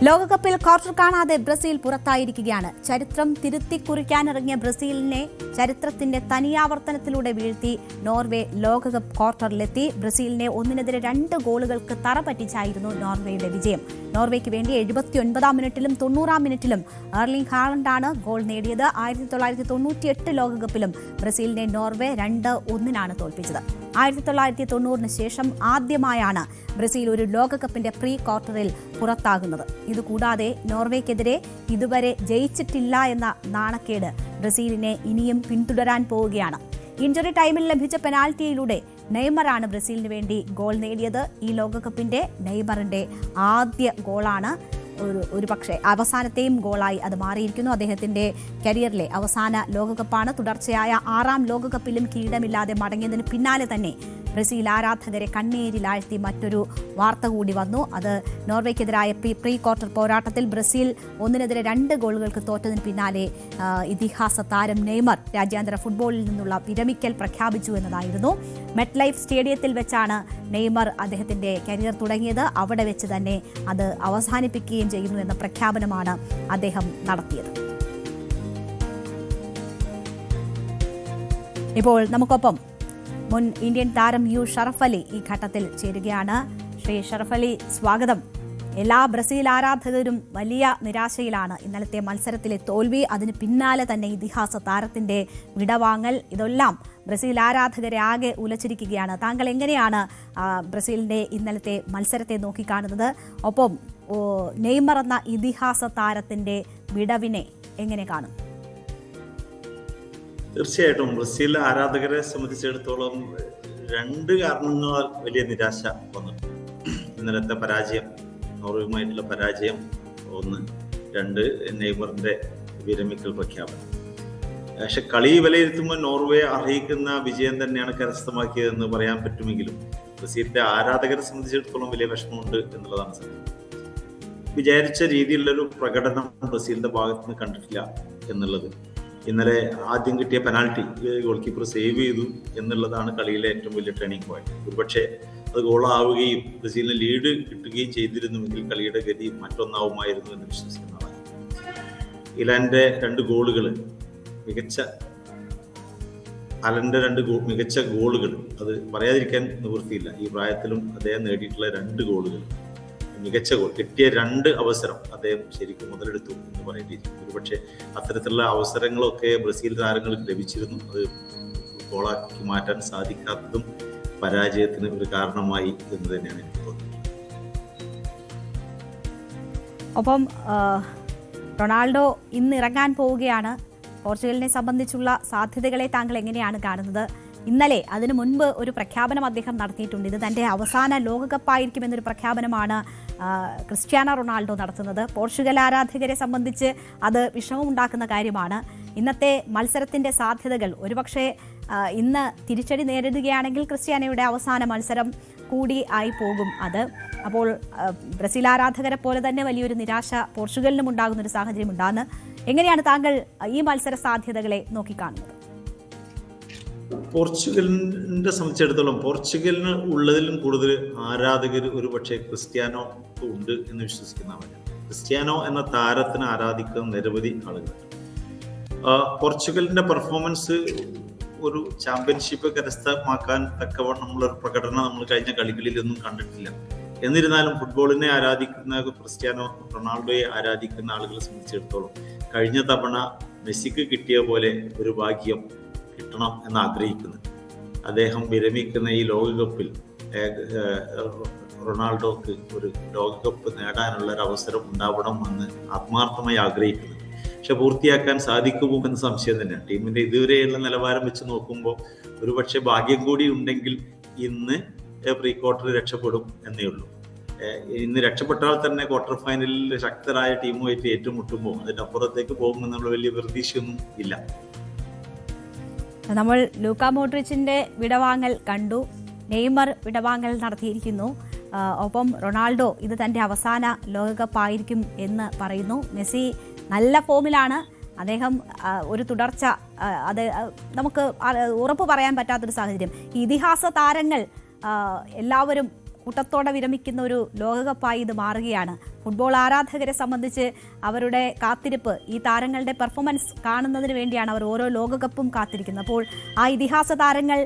ലോകകപ്പിൽ ക്വാർട്ടർ കാണാതെ ബ്രസീൽ പുറത്തായിരിക്കുകയാണ്. ചരിത്രം തിരുത്തിക്കുറിക്കാനിറങ്ങിയ ബ്രസീലിനെ ചരിത്രത്തിന്റെ തനിയാവർത്തനത്തിലൂടെ വീഴ്ത്തി നോർവേ ലോകകപ്പ് ക്വാർട്ടറിലെത്തി. ബ്രസീലിനെ 1-2 ഗോളുകൾക്ക് തറ പറ്റിച്ചായിരുന്നു നോർവേയുടെ വിജയം. നോർവേക്ക് വേണ്ടി 79-ാം മിനിറ്റിലും 90-ാം മിനിറ്റിലും എർലിംഗ് ഹാലണ്ടാണ് ഗോൾ നേടിയത്. 1998 ലോകകപ്പിലും ബ്രസീലിനെ നോർവേ 2-1 തോൽപ്പിച്ചത്. 1990-ന് ശേഷം ആദ്യമായാണ് ബ്രസീൽ ഒരു ലോകകപ്പിന്റെ പ്രീ ക്വാർട്ടറിൽ പുറത്താകുന്നത്. ഇതുകൂടാതെ നോർവേക്കെതിരെ ഇതുവരെ ജയിച്ചിട്ടില്ല എന്ന നാണക്കേട് ബ്രസീലിനെ ഇനിയും പിന്തുടരാൻ പോവുകയാണ്. ഇഞ്ചുറി ടൈമിൽ ലഭിച്ച പെനാൽറ്റിയിലൂടെ നെയ്മറാണ് ബ്രസീലിന് വേണ്ടി ഗോൾ നേടിയത്. ഈ ലോകകപ്പിന്റെ നെയ്മറിന്റെ ആദ്യ ഗോളാണ്. ഒരു പക്ഷേ അവസാനത്തെയും ഗോളായി അത് മാറിയിരിക്കുന്നു. അദ്ദേഹത്തിന്റെ കരിയറിലെ അവസാന ലോകകപ്പാണ്. തുടർച്ചയായ 6ാം ലോകകപ്പിലും കിരീടമില്ലാതെ മടങ്ങിയതിന് പിന്നാലെ തന്നെ ബ്രസീൽ ആരാധകരെ കണ്ണീരിലാഴ്ത്തി മറ്റൊരു വാർത്ത കൂടി വന്നു. അത് നോർവേക്കെതിരായ പ്രീ ക്വാർട്ടർ പോരാട്ടത്തിൽ ബ്രസീൽ 1-2 ഗോളുകൾക്ക് തോറ്റതിന് പിന്നാലെ ഇതിഹാസ താരം നെയ്മർ രാജ്യാന്തര ഫുട്ബോളിൽ നിന്നുള്ള വിരമിക്കൽ പ്രഖ്യാപിച്ചു എന്നതായിരുന്നു. മെറ്റ് ലൈഫ് സ്റ്റേഡിയത്തിൽ വെച്ചാണ് നെയ്മർ അദ്ദേഹത്തിന്റെ കരിയർ തുടങ്ങിയത്. അവിടെ വെച്ച് തന്നെ അത് അവസാനിപ്പിക്കുകയും ചെയ്യുന്നു എന്ന പ്രഖ്യാപനമാണ് അദ്ദേഹം നടത്തിയത്. ഇപ്പോൾ നമുക്കൊപ്പം മുൻ ഇന്ത്യൻ താരം യു ഷറഫ് അലി ഈ ഘട്ടത്തിൽ ചേരുകയാണ്. ശ്രീ ഷറഫ് അലി, സ്വാഗതം. എല്ലാ ബ്രസീൽ ആരാധകരും വലിയ നിരാശയിലാണ്. ഇന്നലത്തെ മത്സരത്തിലെ തോൽവി, അതിന് പിന്നാലെ തന്നെ ഇതിഹാസ താരത്തിന്റെ വിടവാങ്ങൽ, ഇതെല്ലാം ബ്രസീൽ ആരാധകരെ ആകെ ഉലച്ചിരിക്കുകയാണ്. താങ്കൾ എങ്ങനെയാണ് ബ്രസീലിന്റെ ഇന്നലത്തെ മത്സരത്തെ നോക്കിക്കാണുന്നത്? ഒപ്പം നെയ്മർ എന്ന ഇതിഹാസ താരത്തിന്റെ വിടവിനെ എങ്ങനെ കാണും? തീർച്ചയായിട്ടും ബ്രസീൽ ആരാധകരെ സംബന്ധിച്ചിടത്തോളം 2 കാരണങ്ങളാൽ വലിയ നിരാശ വന്നിട്ടുണ്ട്. ഇന്നലത്തെ പരാജയം, നോർവേയുമായിട്ടുള്ള പരാജയം 1, 2 നെയ്മറിന്റെ വിരമിക്കൽ പ്രഖ്യാപനം. പക്ഷെ കളി വിലയിരുത്തുമ്പോൾ നോർവേ അർഹിക്കുന്ന വിജയം തന്നെയാണ് കരസ്ഥമാക്കിയതെന്ന് പറയാൻ പറ്റുമെങ്കിലും ബ്രസീലിന്റെ ആരാധകരെ സംബന്ധിച്ചിടത്തോളം വലിയ വിഷമമുണ്ട് എന്നുള്ളതാണ് സത്യം. വിചാരിച്ച രീതിയിലുള്ളൊരു പ്രകടനം ബ്രസീലിന്റെ ഭാഗത്തുനിന്ന് കണ്ടിട്ടില്ല എന്നുള്ളത്. ഇന്നലെ ആദ്യം കിട്ടിയ പെനാൽറ്റി ഗോൾ കീപ്പർ സേവ് ചെയ്തു എന്നുള്ളതാണ് കളിയിലെ ഏറ്റവും വലിയ ടേണിംഗ് പോയിന്റ്. ഒരുപക്ഷെ അത് ഗോളാവുകയും ബ്രസീലിന് ലീഡ് കിട്ടുകയും ചെയ്തിരുന്നുവെങ്കിൽ കളിയുടെ ഗതി മറ്റൊന്നാവുമായിരുന്നു എന്ന് വിശ്വസിക്കുന്നതാണ്. ഇലാന്റെ 2 ഗോളുകൾ മികച്ച മികച്ച ഗോളുകൾ, അത് പറയാതിരിക്കാൻ നിവൃത്തിയില്ല. ഈ പ്രായത്തിലും അദ്ദേഹം നേടിയിട്ടുള്ള 2 ഗോളുകൾ, മികച്ച ഗോൾ, കിട്ടിയ 2 അവസരം അദ്ദേഹം ശരിക്കും മുതലെടുത്തു എന്ന് പറയേണ്ടിയിരിക്കും. ഒരുപക്ഷെ അത്തരത്തിലുള്ള അവസരങ്ങളൊക്കെ ബ്രസീൽ താരങ്ങൾക്ക് ലഭിച്ചിരുന്നു. അത് ഗോളാക്കി മാറ്റാൻ സാധിക്കാത്തതും പരാജയത്തിന് ഒരു കാരണമായി എന്ന് തന്നെയാണ് എനിക്ക് തോന്നുന്നത്. ഒപ്പം റൊണാൾഡോ ഇന്ന് ഇറങ്ങാൻ പോവുകയാണ്. പോർച്ചുഗലിനെ സംബന്ധിച്ചുള്ള സാധ്യതകളെ താങ്കൾ എങ്ങനെയാണ് കാണുന്നത്? ഇന്നലെ അതിനു മുൻപ് ഒരു പ്രഖ്യാപനം അദ്ദേഹം നടത്തിയിട്ടുണ്ട്. ഇത് തന്റെ അവസാന ലോകകപ്പായിരിക്കുമെന്നൊരു പ്രഖ്യാപനമാണ് ക്രിസ്ത്യാനോ റൊണാൾഡോ നടത്തുന്നത്. പോർച്ചുഗൽ ആരാധകരെ സംബന്ധിച്ച് അത് വിഷമമുണ്ടാക്കുന്ന കാര്യമാണ്. ഇന്നത്തെ മത്സരത്തിന്റെ സാധ്യതകൾ, ഒരുപക്ഷെ ഇന്ന് തിരിച്ചടി നേരിടുകയാണെങ്കിൽ ക്രിസ്ത്യാനോയുടെ അവസാന മത്സരം കൂടി ആയി പോകും അത്. അപ്പോൾ ബ്രസീൽ ആരാധകരെ പോലെ തന്നെ വലിയൊരു നിരാശ പോർച്ചുഗലിനും ഉണ്ടാകുന്ന ഒരു സാഹചര്യം ഉണ്ടാകുന്നു. എങ്ങനെയാണ് താങ്കൾ ഈ മത്സര സാധ്യതകളെ നോക്കിക്കാണുന്നത്? പോർച്ചുഗലിനെ സംബന്ധിച്ചിടത്തോളം പോർച്ചുഗലിന് ഉള്ളതിലും കൂടുതൽ ആരാധകർ ഒരുപക്ഷെ ക്രിസ്ത്യാനോ ഉണ്ട് എന്ന് വിശ്വസിക്കുന്നവരാണ്. ക്രിസ്ത്യാനോ എന്ന താരത്തിനെ ആരാധിക്കുന്ന നിരവധി ആളുകൾ. പോർച്ചുഗലിന്റെ പെർഫോമൻസ് ഒരു ചാമ്പ്യൻഷിപ്പ് കരസ്ഥമാക്കാൻ തക്കവണ്ണമുള്ള ഒരു പ്രകടനം നമ്മൾ കഴിഞ്ഞ കളികളിലൊന്നും കണ്ടിട്ടില്ല. എന്നിരുന്നാലും ഫുട്ബോളിനെ ആരാധിക്കുന്ന ക്രിസ്ത്യാനോ റൊണാൾഡോയെ ആരാധിക്കുന്ന ആളുകളെ സംബന്ധിച്ചിടത്തോളം കഴിഞ്ഞ തവണ മെസ്സിക്ക് കിട്ടിയ പോലെ ഒരു ഭാഗ്യം കിട്ടണം എന്ന് ആഗ്രഹിക്കുന്നു. അദ്ദേഹം വിരമിക്കുന്ന ഈ ലോകകപ്പിൽ റൊണാൾഡോക്ക് ഒരു ലോകകപ്പ് നേടാനുള്ള ഒരു അവസരം ഉണ്ടാവണം എന്ന് ആത്മാർത്ഥമായി ആഗ്രഹിക്കുന്നു. പക്ഷെ പൂർത്തിയാക്കാൻ സാധിക്കുമോ എന്ന് സംശയം തന്നെയാണ്. ടീമിന്റെ ഇതുവരെയുള്ള നിലവാരം വെച്ച് നോക്കുമ്പോൾ ഒരുപക്ഷെ ഭാഗ്യം കൂടി ഉണ്ടെങ്കിൽ ഇന്ന് പ്രീ ക്വാർട്ടർ രക്ഷപ്പെടും എന്നേ ഉള്ളൂ. ഇന്ന് രക്ഷപ്പെട്ടാൽ തന്നെ ക്വാർട്ടർ ഫൈനലിൽ ശക്തരായ ടീമുമായിട്ട് ഏറ്റുമുട്ടുമ്പോൾ അതിനപ്പുറത്തേക്ക് പോകുമെന്നുള്ള വലിയ പ്രതീക്ഷയൊന്നും ഇല്ല. നമ്മൾ ലൂക്ക മോഡ്രിച്ചിന്റെ വിടവാങ്ങൽ കണ്ടു. നെയ്മർ വിടവാങ്ങൽ നടത്തിയിരിക്കുന്നു. ഒപ്പം റൊണാൾഡോ ഇത് തന്റെ അവസാന ലോകകപ്പ് ആയിരിക്കും എന്ന് പറയുന്നു. മെസ്സി നല്ല ഫോമിലാണ്. അദ്ദേഹം ഒരു തുടർച്ച, അത് നമുക്ക് ഉറപ്പ് പറയാൻ പറ്റാത്തൊരു സാഹചര്യം. ഇതിഹാസ താരങ്ങൾ എല്ലാവരും കൂട്ടത്തോടെ വിരമിക്കുന്ന ഒരു ലോകകപ്പായി ഇത് മാറുകയാണ്. ഫുട്ബോൾ ആരാധകരെ സംബന്ധിച്ച് അവരുടെ കാത്തിരിപ്പ് ഈ താരങ്ങളുടെ പെർഫോമൻസ് കാണുന്നതിന് വേണ്ടിയാണ് അവർ ഓരോ ലോകകപ്പും കാത്തിരിക്കുന്നത്. അപ്പോൾ ആ ഇതിഹാസ താരങ്ങൾ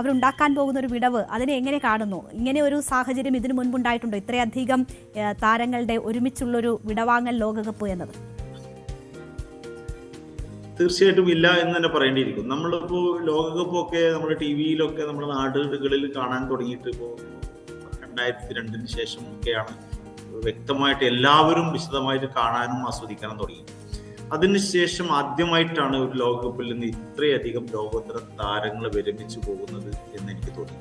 അവരുണ്ടാക്കാൻ പോകുന്ന ഒരു വിടവ് അതിനെ എങ്ങനെ കാണുന്നു? ഇങ്ങനെ ഒരു സാഹചര്യം ഇതിനു മുൻപുണ്ടായിട്ടുണ്ടോ, ഇത്രയധികം താരങ്ങളുടെ ഒരുമിച്ചുള്ളൊരു വിടവാങ്ങൽ ലോകകപ്പ് എന്നത്? തീർച്ചയായിട്ടും ഇല്ല എന്ന് തന്നെ പറയേണ്ടിയിരിക്കും. നമ്മളിപ്പോൾ ലോകകപ്പൊക്കെ നമ്മുടെ ടി വിയിലൊക്കെ നമ്മുടെ നാടുകളിൽ കാണാൻ തുടങ്ങിയിട്ട് ഇപ്പോൾ 2002 ശേഷം ഒക്കെയാണ് വ്യക്തമായിട്ട് എല്ലാവരും വിശദമായിട്ട് കാണാനും ആസ്വദിക്കാനും തുടങ്ങി. അതിനുശേഷം ആദ്യമായിട്ടാണ് ഒരു ലോകകപ്പിൽ നിന്ന് ഇത്രയധികം ലോകോത്തര താരങ്ങൾ വിരമിച്ചു പോകുന്നത് എന്ന് എനിക്ക് തോന്നി.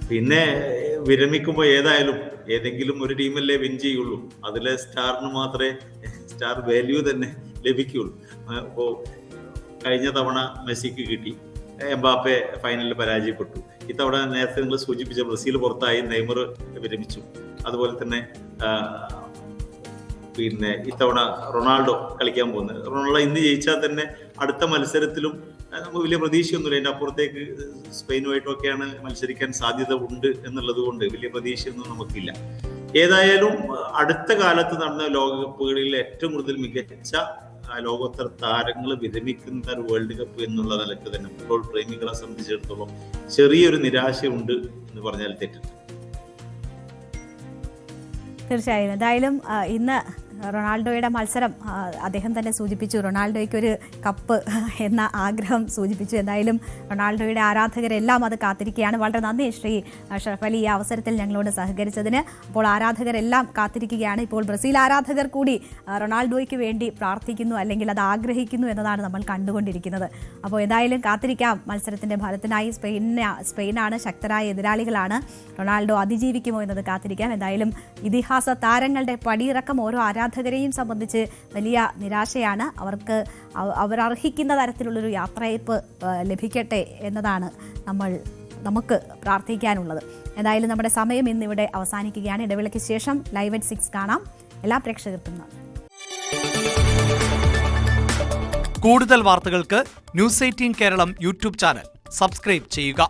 പിന്നെ വിരമിക്കുമ്പോൾ ഏതെങ്കിലും ഒരു ടീമല്ലേ വിൻ ചെയ്യുള്ളൂ, അതിലെ സ്റ്റാറിന് മാത്രമേ സ്റ്റാർ വാല്യൂ തന്നെ ലഭിക്കുകയുള്ളൂ. ഇപ്പോൾ കഴിഞ്ഞ തവണ മെസ്സിക്ക് കിട്ടി, എംബാപ്പെ ഫൈനലിൽ പരാജയപ്പെട്ടു. ഇത്തവണ നേരത്തെ നിങ്ങൾ സൂചിപ്പിച്ച ബ്രസീൽ പുറത്തായി, നെയ്മർ വിരമിച്ചു. അതുപോലെ തന്നെ പിന്നെ ഇത്തവണ റൊണാൾഡോ കളിക്കാൻ പോകുന്നത്. റൊണാൾഡോ ഇന്ന് ജയിച്ചാൽ തന്നെ അടുത്ത മത്സരത്തിലും നമുക്ക് വലിയ പ്രതീക്ഷയൊന്നുമില്ല. അതിൻ്റെ അപ്പുറത്തേക്ക് സ്പെയിനുമായിട്ടൊക്കെയാണ് മത്സരിക്കാൻ സാധ്യത ഉണ്ട് എന്നുള്ളത് കൊണ്ട് വലിയ പ്രതീക്ഷയൊന്നും നമുക്കില്ല. ഏതായാലും അടുത്ത കാലത്ത് നടന്ന ലോകകപ്പുകളിൽ ഏറ്റവും കൂടുതൽ മികച്ച ലോകോത്തര താരങ്ങൾ വിരമിക്കുന്ന ഒരു വേൾഡ് കപ്പ് എന്നുള്ള നിലക്ക് തന്നെ ഫുട്ബോൾ പ്രേമികളെ സംബന്ധിച്ചിടത്തോളം ചെറിയൊരു നിരാശയുണ്ട് എന്ന് പറഞ്ഞാൽ തെറ്റില്ല. തീർച്ചയായും. എന്തായാലും ഇന്ന് റൊണാൾഡോയുടെ മത്സരം അദ്ദേഹം തന്നെ സൂചിപ്പിച്ചു, റൊണാൾഡോയ്ക്ക് ഒരു കപ്പ് എന്ന ആഗ്രഹം സൂചിപ്പിച്ചു. എന്തായാലും റൊണാൾഡോയുടെ ആരാധകരെല്ലാം അത് കാത്തിരിക്കുകയാണ്. വളരെ നന്ദി ശ്രീ അഷ്റഫ് അലി ഈ അവസരത്തിൽ ഞങ്ങളോട് സഹകരിച്ചതിന്. അപ്പോൾ ആരാധകരെല്ലാം കാത്തിരിക്കുകയാണ്. ഇപ്പോൾ ബ്രസീൽ ആരാധകർ കൂടി റൊണാൾഡോയ്ക്ക് വേണ്ടി പ്രാർത്ഥിക്കുന്നു, അല്ലെങ്കിൽ അത് ആഗ്രഹിക്കുന്നു എന്നതാണ് നമ്മൾ കണ്ടുകൊണ്ടിരിക്കുന്നത്. അപ്പോൾ എന്തായാലും കാത്തിരിക്കാം മത്സരത്തിൻ്റെ ഫലത്തിനായി. സ്പെയിനാണ് ശക്തരായ എതിരാളികളാണ്. റൊണാൾഡോ അതിജീവിക്കുമോ എന്നത് കാത്തിരിക്കാം. എന്തായാലും ഇതിഹാസ താരങ്ങളുടെ പടിയിറക്കം ഓരോ ആരാധകരെയും സംബന്ധിച്ച് വലിയ നിരാശയാണ്. അവർ അർഹിക്കുന്ന തരത്തിലുള്ളൊരു യാത്രയയപ്പ് ലഭിക്കട്ടെ എന്നതാണ് നമുക്ക് പ്രാർത്ഥിക്കാനുള്ളത്. എന്തായാലും നമ്മുടെ സമയം ഇന്നിവിടെ അവസാനിക്കുകയാണ്. ഇടവേളയ്ക്ക് ശേഷം ലൈവ് അറ്റ് 6 കാണാം. എല്ലാ പ്രേക്ഷകർക്കും നന്ദി. കൂടുതൽ വാർത്തകൾക്ക് News 18 Keralam YouTube channel subscribe ചെയ്യുക.